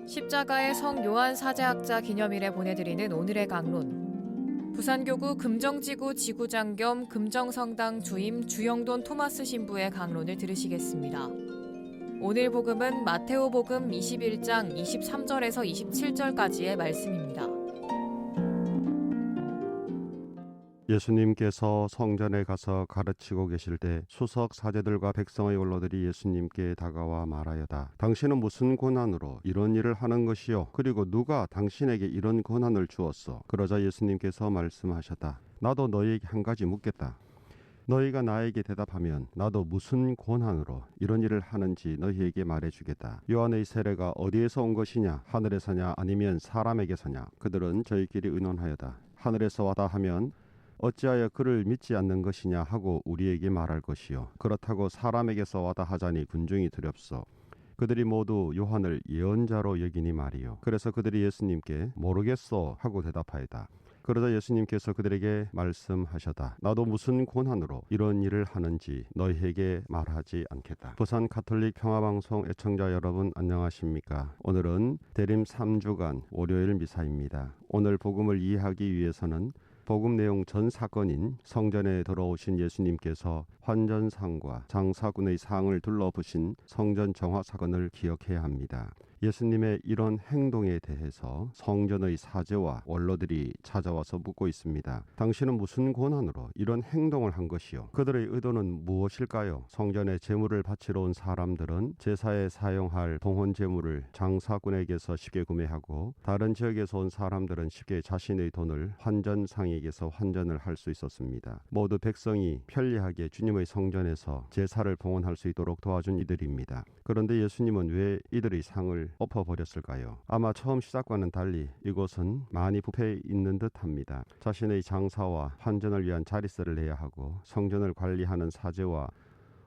십자가의 성 요한 사제학자 기념일에 보내드리는 오늘의 강론. 부산교구 금정지구 지구장 겸 금정성당 주임 주영돈 토마스 신부의 강론을 들으시겠습니다. 오늘 복음은 마테오 복음 21장 23절에서 27절까지의 말씀입니다. 예수님께서 성전에 가서 가르치고 계실 때 수석 사제들과 백성의 원로들이 예수님께 다가와 말하여다. 당신은 무슨 권한으로 이런 일을 하는 것이요? 그리고 누가 당신에게 이런 권한을 주었소? 그러자 예수님께서 말씀하셨다. 나도 너희에게 한 가지 묻겠다. 너희가 나에게 대답하면 나도 무슨 권한으로 이런 일을 하는지 너희에게 말해주겠다. 요한의 세례가 어디에서 온 것이냐? 하늘에서냐 아니면 사람에게서냐? 그들은 저희끼리 의논하여다. 하늘에서 왔다 하면 어찌하여 그를 믿지 않는 것이냐 하고 우리에게 말할 것이요. 그렇다고 사람에게서 왔다 하자니 군중이 두렵소. 그들이 모두 요한을 예언자로 여기니 말이요. 그래서 그들이 예수님께 모르겠소 하고 대답하였다. 그러자 예수님께서 그들에게 말씀하셨다. 나도 무슨 권한으로 이런 일을 하는지 너희에게 말하지 않겠다. 부산 가톨릭 평화방송 애청자 여러분 안녕하십니까? 오늘은 대림 3주간 월요일 미사입니다. 오늘 복음을 이해하기 위해서는 복음 내용 전 사건인 성전에 들어오신 예수님께서 환전상과 장사꾼의 상을 둘러보신 성전 정화 사건을 기억해야 합니다. 예수님의 이런 행동에 대해서 성전의 사제와 원로들이 찾아와서 묻고 있습니다. 당신은 무슨 권한으로 이런 행동을 한 것이요? 그들의 의도는 무엇일까요? 성전에 제물을 바치러 온 사람들은 제사에 사용할 봉헌 제물을 장사꾼에게서 쉽게 구매하고 다른 지역에서 온 사람들은 쉽게 자신의 돈을 환전상에게서 환전을 할 수 있었습니다. 모두 백성이 편리하게 주님의 성전에서 제사를 봉헌할 수 있도록 도와준 이들입니다. 그런데 예수님은 왜 이들의 상을 엎어버렸을까요? 아마 처음 시작과는 달리 이곳은 많이 부패해 있는 듯합니다. 자신의 장사와 환전을 위한 자릿세를 내야 하고 성전을 관리하는 사제와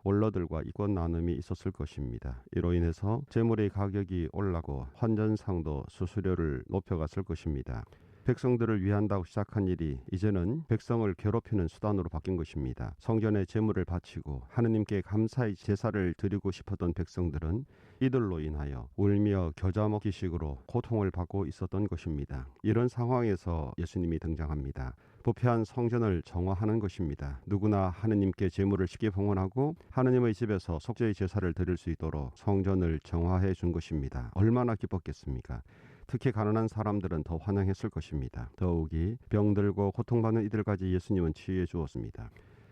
원로들과 이권 나눔이 있었을 것입니다. 이로 인해서 제물의 가격이 올라고 환전상도 수수료를 높여갔을 것입니다. 백성들을 위한다고 시작한 일이 이제는 백성을 괴롭히는 수단으로 바뀐 것입니다. 성전에 제물을 바치고 하느님께 감사의 제사를 드리고 싶었던 백성들은 이들로 인하여 울며 겨자 먹기식으로 고통을 받고 있었던 것입니다. 이런 상황에서 예수님이 등장합니다. 부패한 성전을 정화하는 것입니다. 누구나 하느님께 제물을 쉽게 봉헌하고 하느님의 집에서 속죄의 제사를 드릴 수 있도록 성전을 정화해 준 것입니다. 얼마나 기뻤겠습니까? 특히 가난한 사람들은 더 환영했을 것입니다. 더욱이 병들고 고통받는 이들까지 예수님은 치유해 주었습니다.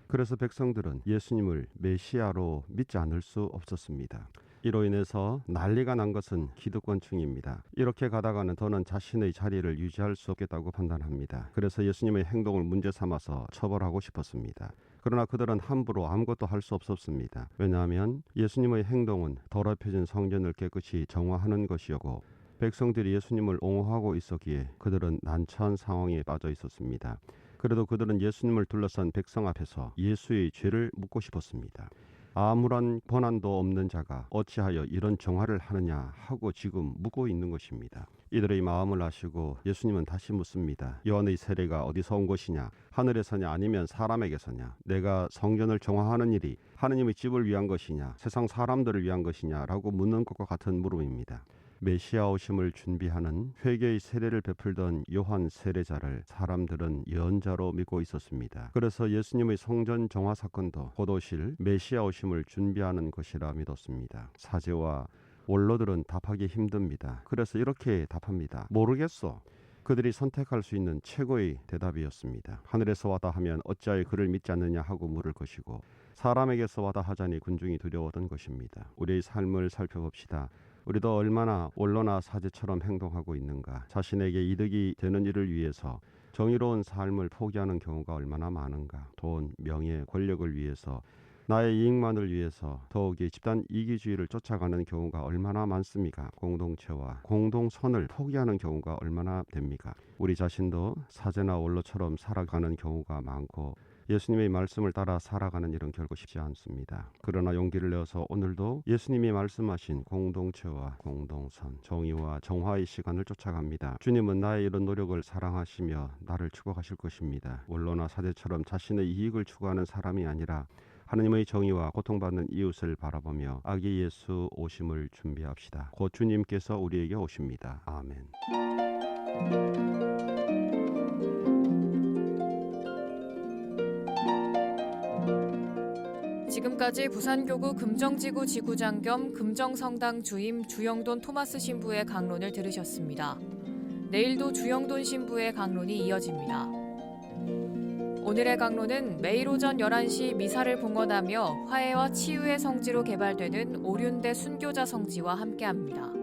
그래서 백성들은 예수님을 메시아로 믿지 않을 수 없었습니다. 이로 인해서 난리가 난 것은 기득권층입니다. 이렇게 가다가는 더는 자신의 자리를 유지할 수 없겠다고 판단합니다. 그래서 예수님의 행동을 문제 삼아서 처벌하고 싶었습니다. 그러나 그들은 함부로 아무것도 할 수 없었습니다. 왜냐하면 예수님의 행동은 더럽혀진 성전을 깨끗이 정화하는 것이었고 백성들이 예수님을 옹호하고 있었기에 그들은 난처한 상황에 빠져 있었습니다. 그래도 그들은 예수님을 둘러싼 백성 앞에서 예수의 죄를 묻고 싶었습니다. 아무런 권한도 없는 자가 어찌하여 이런 정화를 하느냐 하고 지금 묻고 있는 것입니다. 이들의 마음을 아시고 예수님은 다시 묻습니다. 요한의 세례가 어디서 온 것이냐? 하늘에서냐 아니면 사람에게서냐? 내가 성전을 정화하는 일이 하느님의 집을 위한 것이냐? 세상 사람들을 위한 것이냐? 라고 묻는 것과 같은 물음입니다. 메시아 오심을 준비하는 회개의 세례를 베풀던 요한 세례자를 사람들은 예언자로 믿고 있었습니다. 그래서 예수님의 성전 정화 사건도 곧 오실 메시아 오심을 준비하는 것이라 믿었습니다. 사제와 원로들은 답하기 힘듭니다. 그래서 이렇게 답합니다. 모르겠어. 그들이 선택할 수 있는 최고의 대답이었습니다. 하늘에서 왔다 하면 어찌하여 그를 믿지 않느냐 하고 물을 것이고 사람에게서 왔다 하자니 군중이 두려웠던 것입니다. 우리의 삶을 살펴봅시다. 우리도 얼마나 원로나 사제처럼 행동하고 있는가? 자신에게 이득이 되는 일을 위해서 정의로운 삶을 포기하는 경우가 얼마나 많은가? 돈, 명예, 권력을 위해서 나의 이익만을 위해서 더욱이 집단 이기주의를 쫓아가는 경우가 얼마나 많습니까? 공동체와 공동선을 포기하는 경우가 얼마나 됩니까? 우리 자신도 사제나 원로처럼 살아가는 경우가 많고 예수님의 말씀을 따라 살아가는 일은 결코 쉽지 않습니다. 그러나 용기를 내어서 오늘도 예수님이 말씀하신 공동체와 공동선, 정의와 정화의 시간을 쫓아갑니다. 주님은 나의 이런 노력을 사랑하시며 나를 축복하실 것입니다. 원로나 사제처럼 자신의 이익을 추구하는 사람이 아니라 하나님의 정의와 고통받는 이웃을 바라보며 아기 예수 오심을 준비합시다. 곧 주님께서 우리에게 오십니다. 아멘. 지금까지 부산교구 금정지구 지구장 겸 금정성당 주임 주영돈 토마스 신부의 강론을 들으셨습니다. 내일도 주영돈 신부의 강론이 이어집니다. 오늘의 강론은 매일 오전 11시 미사를 봉헌하며 화해와 치유의 성지로 개발되는 오륜대 순교자 성지와 함께합니다.